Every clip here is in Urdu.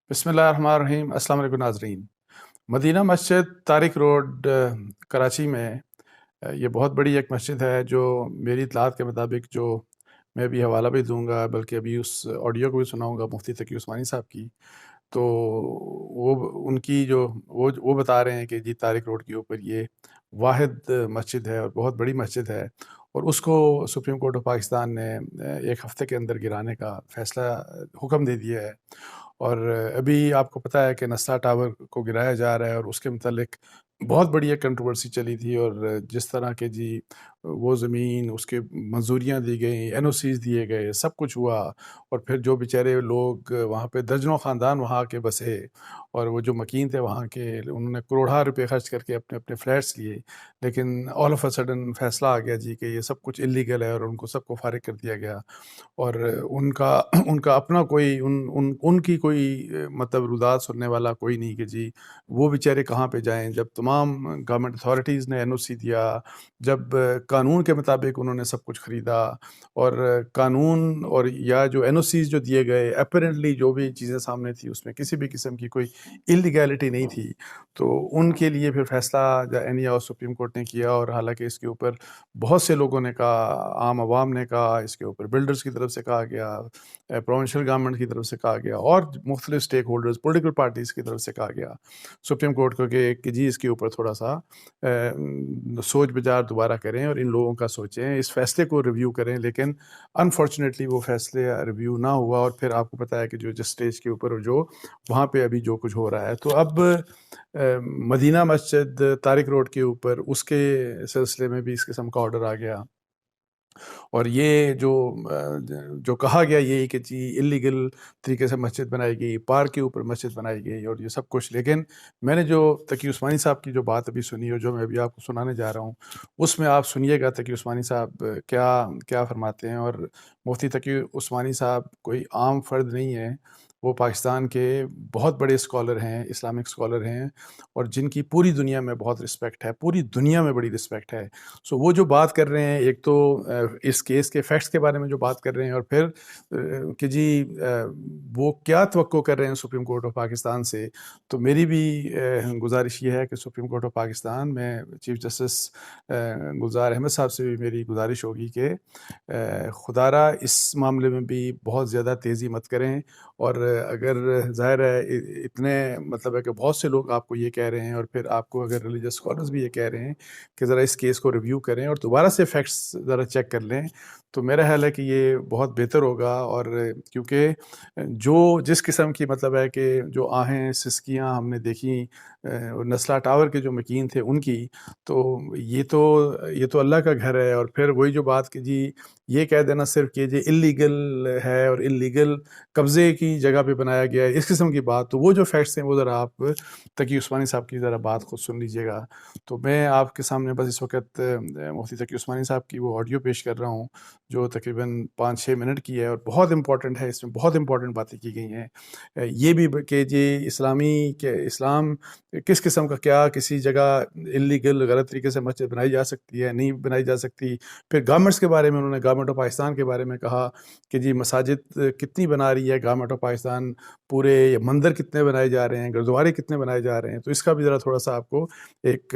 بسم اللہ الرحمن الرحیم۔ السلام علیکم ناظرین۔ مدینہ مسجد طارق روڈ کراچی میں یہ بہت بڑی ایک مسجد ہے جو میری اطلاعات کے مطابق، جو میں بھی حوالہ بھی دوں گا، بلکہ ابھی اس آڈیو کو بھی سناؤں گا مفتی تقی عثمانی صاحب کی، تو وہ ان کی جو وہ بتا رہے ہیں کہ جی طارق روڈ کے اوپر یہ واحد مسجد ہے اور بہت بڑی مسجد ہے، اور اس کو سپریم کورٹ آف پاکستان نے ایک ہفتے کے اندر گرانے کا فیصلہ حکم دے دیا ہے۔ اور ابھی آپ کو پتہ ہے کہ نسلا ٹاور کو گرایا جا رہا ہے، اور اس کے متعلق بہت بڑی ایک کنٹروورسی چلی تھی، اور جس طرح کہ جی وہ زمین، اس کے منظوریاں دی گئیں، این او سیز دیے گئے، سب کچھ ہوا، اور پھر جو بیچارے لوگ وہاں پہ درجنوں خاندان وہاں کے بسے، اور وہ جو مکین تھے وہاں کے، انہوں نے کروڑا روپے خرچ کر کے اپنے اپنے فلیٹس لیے، لیکن آل آف اے سڈن فیصلہ آ گیا جی کہ یہ سب کچھ اللیگل ہے، اور ان کو سب کو فارغ کر دیا گیا، اور ان کا اپنا کوئی ان کی کوئی مطلب روداد سننے والا کوئی نہیں کہ جی وہ بیچارے کہاں پہ جائیں، جب تمام گورنمنٹ اتھارٹیز نے این او سی دیا، جب قانون کے مطابق انہوں نے سب کچھ خریدا، اور قانون اور یا جو این او سیز جو دیے گئے اپیرنٹلی جو بھی چیزیں سامنے تھی اس میں کسی بھی قسم کی کوئی اللیگیلٹی نہیں تھی، تو ان کے لیے پھر فیصلہ اینی ہاؤ سپریم کورٹ نے کیا، اور حالانکہ اس کے اوپر بہت سے لوگوں نے کہا، عام عوام نے کہا، اس کے اوپر بلڈرز کی طرف سے کہا گیا، پروونشل گورنمنٹ کی طرف سے کہا گیا، اور مختلف سٹیک ہولڈرز پولیٹیکل پارٹیز کی طرف سے کہا گیا سپریم کورٹ کو کہ جی اس کے اوپر تھوڑا سا سوچ بچار دوبارہ کریں اور ان لوگوں کا سوچیں، اس فیصلے کو ریویو کریں، لیکن انفارچونیٹلی وہ فیصلے ریویو نہ ہوا، اور پھر آپ کو پتہ ہے کہ جو جس سٹیج کے اوپر جو وہاں پہ ابھی جو کچھ ہو رہا ہے، تو اب مدینہ مسجد طارق روڈ کے اوپر اس کے سلسلے میں بھی اس قسم کا آرڈر آ گیا، اور یہ جو کہا گیا یہی کہ جی اللیگل طریقے سے مسجد بنائی گئی، پارک کے اوپر مسجد بنائی گئی اور یہ سب کچھ، لیکن میں نے جو تقی عثمانی صاحب کی جو بات ابھی سنی اور جو میں ابھی آپ کو سنانے جا رہا ہوں، اس میں آپ سنیے گا تقی عثمانی صاحب کیا فرماتے ہیں۔ اور مفتی تقی عثمانی صاحب کوئی عام فرد نہیں ہے، وہ پاکستان کے بہت بڑے اسکالر ہیں، اسلامک اسکالر ہیں، اور جن کی پوری دنیا میں بہت رسپیکٹ ہے، پوری دنیا میں بڑی رسپیکٹ ہے۔ سو وہ جو بات کر رہے ہیں، ایک تو اس کیس کے فیکٹس کے بارے میں جو بات کر رہے ہیں، اور پھر کہ جی وہ کیا توقع کر رہے ہیں سپریم کورٹ آف پاکستان سے، تو میری بھی گزارش یہ ہے کہ سپریم کورٹ آف پاکستان میں چیف جسٹس گلزار احمد صاحب سے بھی میری گزارش ہوگی کہ خدا را اس معاملے میں بھی بہت زیادہ تیزی مت کریں، اور اگر ظاہر ہے اتنے مطلب ہے کہ بہت سے لوگ آپ کو یہ کہہ رہے ہیں، اور پھر آپ کو اگر ریلیجس اسکالرز بھی یہ کہہ رہے ہیں کہ ذرا اس کیس کو ریویو کریں اور دوبارہ سے فیکٹس ذرا چیک کر لیں، تو میرا خیال ہے کہ یہ بہت بہتر ہوگا، اور کیونکہ جس قسم کی مطلب ہے کہ جو آہیں سسکیاں ہم نے دیکھی نسلا ٹاور کے جو مکین تھے ان کی، تو یہ تو اللہ کا گھر ہے، اور پھر وہی جو بات کہ جی یہ کہہ دینا صرف کہ جی اللیگل ہے اور اللیگل قبضے کی جگہ پہ بنایا گیا ہے، اس قسم کی بات، تو وہ جو فیکٹس ہیں وہ ذرا آپ تقی عثمانی صاحب کی ذرا بات خود سن لیجئے گا۔ تو میں آپ کے سامنے بس اس وقت مفتی تقی عثمانی صاحب کی وہ آڈیو پیش کر رہا ہوں جو تقریباً 5-6 منٹ کی ہے، اور بہت امپورٹنٹ ہے، اس میں بہت امپورٹنٹ باتیں کی گئی ہیں، یہ بھی کہ جی اسلام کس قسم کا کیا کسی جگہ اللیگل غلط طریقے سے مسجد بنائی جا سکتی ہے، نہیں بنائی جا سکتی، پھر گورنمنٹس کے بارے میں انہوں نے گورنمنٹ آف پاکستان کے بارے میں کہا کہ جی مساجد کتنی بنا رہی ہے گورنمنٹ آف پاکستان، پورے مندر کتنے بنائے جا رہے ہیں، گردوارے کتنے بنائے جا رہے ہیں، تو اس کا بھی ذرا تھوڑا سا آپ کو ایک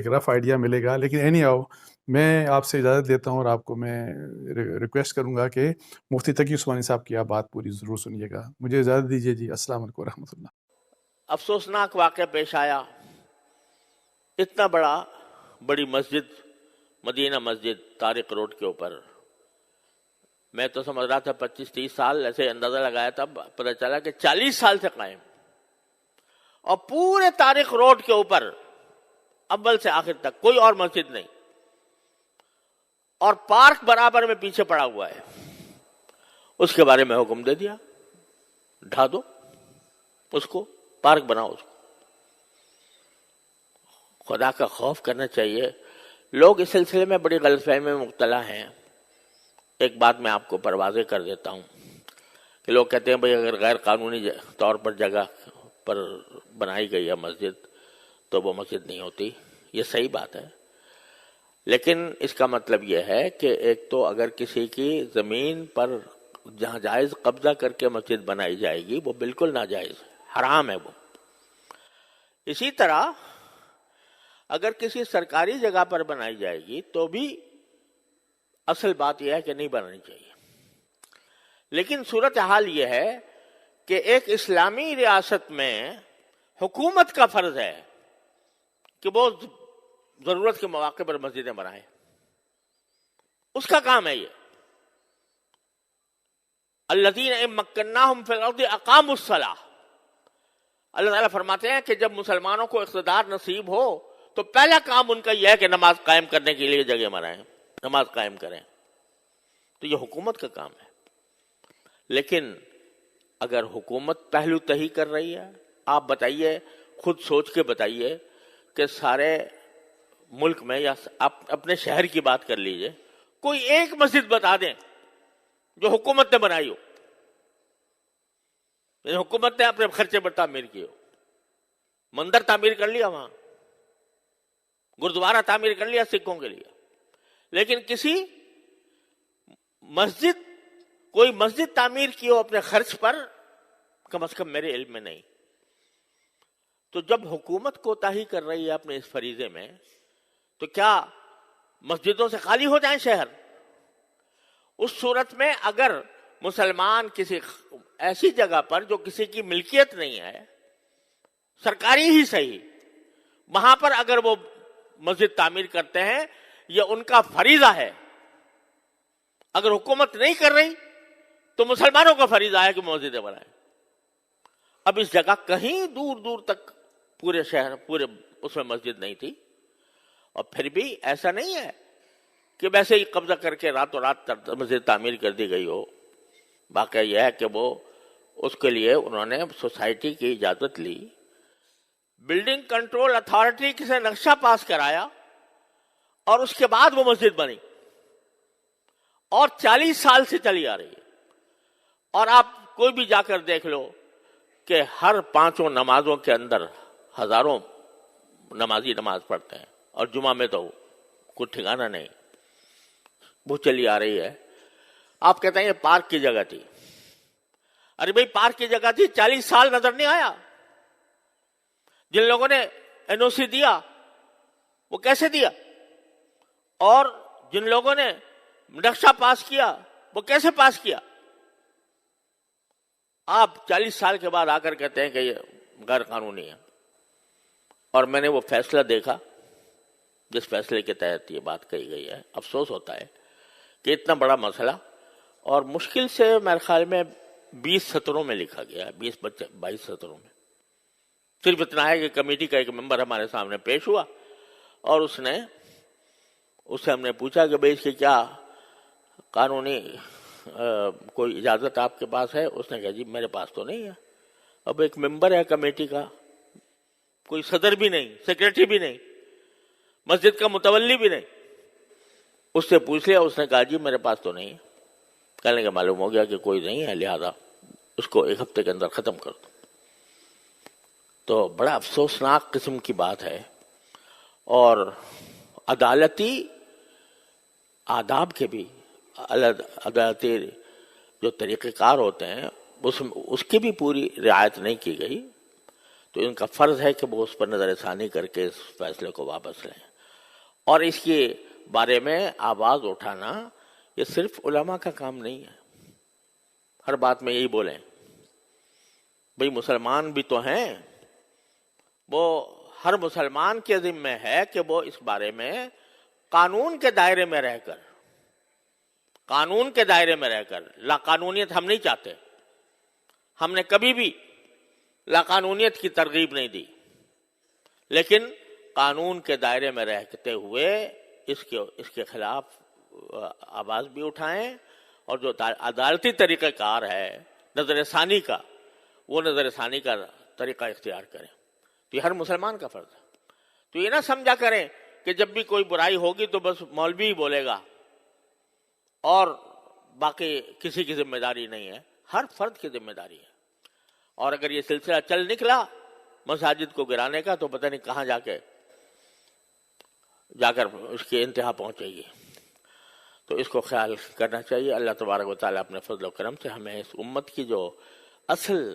رف آئیڈیا ملے گا۔ لیکن اینی ہاؤ میں آپ سے اجازت لیتا ہوں، اور آپ کو میں ریکویسٹ کروں گا کہ مفتی تقی عثمانی صاحب کی آپ بات پوری ضرور سنیے گا۔ مجھے اجازت دیجیے جی۔ السلام علیکم ورحمۃ اللہ۔ افسوسناک واقعہ پیش آیا، اتنا بڑی مسجد، مدینہ مسجد طارق روڈ کے اوپر، میں تو سمجھ رہا تھا 25-30 سال، ایسے اندازہ لگایا تھا، پتہ چلا کہ 40 سال سے قائم، اور پورے طارق روڈ کے اوپر اول سے آخر تک کوئی اور مسجد نہیں، اور پارک برابر میں پیچھے پڑا ہوا ہے، اس کے بارے میں حکم دے دیا، ڈھا دو اس کو، پارک بناؤ اس کو۔ خدا کا خوف کرنا چاہیے۔ لوگ اس سلسلے میں بڑی غلط فہمی میں مبتلا ہیں۔ ایک بات میں آپ کو واضح کر دیتا ہوں کہ لوگ کہتے ہیں بھئی اگر غیر قانونی طور پر جگہ پر بنائی گئی ہے مسجد تو وہ مسجد نہیں ہوتی، یہ صحیح بات ہے، لیکن اس کا مطلب یہ ہے کہ ایک تو اگر کسی کی زمین پر جہاں جائز قبضہ کر کے مسجد بنائی جائے گی وہ بالکل ناجائز ہے، حرام ہے وہ. اسی طرح اگر کسی سرکاری جگہ پر بنائی جائے گی تو بھی اصل بات یہ ہے کہ نہیں بنانی چاہیے. لیکن صورتحال یہ ہے کہ ایک اسلامی ریاست میں حکومت کا فرض ہے کہ وہ ضرورت کے مواقع پر مسجدیں بنائے. اس کا کام ہے یہ. الذین ان مکناہم فی الارض اقاموا الصلاۃ. اللہ تعالیٰ فرماتے ہیں کہ جب مسلمانوں کو اقتدار نصیب ہو تو پہلا کام ان کا یہ ہے کہ نماز قائم کرنے کے لیے جگہ بنائیں، نماز قائم کریں. تو یہ حکومت کا کام ہے. لیکن اگر حکومت پہلو تہی کر رہی ہے، آپ بتائیے، خود سوچ کے بتائیے کہ سارے ملک میں یا اپنے شہر کی بات کر لیجئے، کوئی ایک مسجد بتا دیں جو حکومت نے بنائی ہو، یعنی حکومت نے اپنے خرچے پر تعمیر کی ہو. مندر تعمیر کر لیا، وہاں گردوارہ تعمیر کر لیا سکھوں کے لیے، لیکن کسی مسجد، کوئی مسجد تعمیر کی ہو اپنے خرچ پر، کم از کم میرے علم میں نہیں. تو جب حکومت کوتاہی کر رہی ہے اپنے اس فریضے میں، تو کیا مسجدوں سے خالی ہو جائیں شہر؟ اس صورت میں اگر مسلمان کسی ایسی جگہ پر جو کسی کی ملکیت نہیں ہے، سرکاری ہی صحیح، وہاں پر اگر وہ مسجد تعمیر کرتے ہیں، یہ ان کا فریضہ ہے. اگر حکومت نہیں کر رہی تو مسلمانوں کا فریضہ ہے کہ مسجدیں بنائیں. اب اس جگہ کہیں دور دور تک پورے شہر، پورے اس میں مسجد نہیں تھی، اور پھر بھی ایسا نہیں ہے کہ ویسے ہی قبضہ کر کے راتوں رات مسجد تعمیر کر دی گئی ہو. واقعہ یہ ہے کہ وہ اس کے لیے انہوں نے سوسائٹی کی اجازت لی، بلڈنگ کنٹرول اتھارٹی سے نقشہ پاس کرایا، اور اس کے بعد وہ مسجد بنی، اور 40 سال سے چلی آ رہی ہے. اور آپ کوئی بھی جا کر دیکھ لو کہ ہر 5 نمازوں کے اندر ہزاروں نمازی نماز پڑھتے ہیں، اور جمعہ میں تو کوئی ٹھکانہ نہیں، وہ چلی آ رہی ہے. آپ کہتے ہیں یہ پارک کی جگہ تھی. ارے بھائی پارک کی جگہ تھی، 40 سال نظر نہیں آیا. جن لوگوں نے این او سی دیا وہ کیسے دیا، اور جن لوگوں نے نقشہ پاس کیا وہ کیسے پاس کیا؟ آپ 40 سال کے بعد آ کر کہتے ہیں کہ یہ غیر قانونی ہے. اور میں نے وہ فیصلہ دیکھا جس فیصلے کے تحت یہ بات کہی گئی ہے. افسوس ہوتا ہے کہ اتنا بڑا مسئلہ، اور مشکل سے میرے خیال میں 20 سطروں میں لکھا گیا ہے، 22 سطروں میں. صرف اتنا ہے کہ کمیٹی کا ایک ممبر ہمارے سامنے پیش ہوا، اور اس سے ہم نے پوچھا کہ بھئی اس کی کیا قانونی کوئی اجازت آپ کے پاس ہے؟ اس نے کہا جی میرے پاس تو نہیں ہے. اب ایک ممبر ہے کمیٹی کا، کوئی صدر بھی نہیں، سیکریٹری بھی نہیں، مسجد کا متولی بھی نہیں. اس سے پوچھ لیا، اس نے کہا جی میرے پاس تو نہیں ہے. کہنے کا معلوم ہو گیا کہ کوئی نہیں ہے، لہذا اس کو 1 ہفتے کے اندر ختم کر دو. تو بڑا افسوسناک قسم کی بات ہے. اور عدالتی آداب کے بھی، عدالتی جو طریقہ کار ہوتے ہیں اس کی بھی پوری رعایت نہیں کی گئی. تو ان کا فرض ہے کہ وہ اس پر نظر ثانی کر کے اس فیصلے کو واپس لیں. اور اس کے بارے میں آواز اٹھانا یہ صرف علماء کا کام نہیں ہے. ہر بات میں یہی بولیں بھئی مسلمان بھی تو ہیں، وہ ہر مسلمان کے ذمہ ہے کہ وہ اس بارے میں قانون کے دائرے میں رہ کر، لا قانونیت ہم نہیں چاہتے. ہم نے کبھی بھی لا قانونیت کی ترغیب نہیں دی، لیکن قانون کے دائرے میں رہتے ہوئے اس کے خلاف آواز بھی اٹھائیں، اور جو عدالتی طریقہ کار ہے نظر ثانی کا، وہ نظر ثانی کا طریقہ اختیار کریں. تو یہ ہر مسلمان کا فرض ہے. تو یہ نہ سمجھا کریں کہ جب بھی کوئی برائی ہوگی تو بس مولوی ہی بولے گا اور باقی کسی کی ذمہ داری نہیں ہے. ہر فرد کی ذمہ داری ہے. اور اگر یہ سلسلہ چل نکلا مساجد کو گرانے کا تو پتہ نہیں کہاں جا کر اس کی انتہا پہنچے گی. تو اس کو خیال کرنا چاہیے. اللہ تبارک و تعالیٰ اپنے فضل و کرم سے ہمیں اس امت کی جو اصل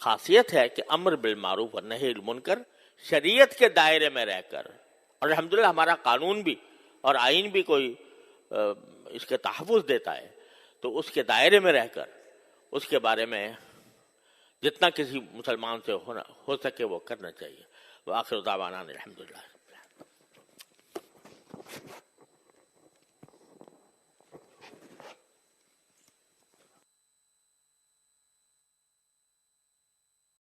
خاصیت ہے کہ امر بالمعروف اور نہی عن المنکر شریعت کے دائرے میں رہ کر، اور الحمدللہ ہمارا قانون بھی اور آئین بھی کوئی اس کے تحفظ دیتا ہے، تو اس کے دائرے میں رہ کر اس کے بارے میں جتنا کسی مسلمان سے ہو سکے وہ کرنا چاہیے۔ وآخر دعوانا الحمدللہ۔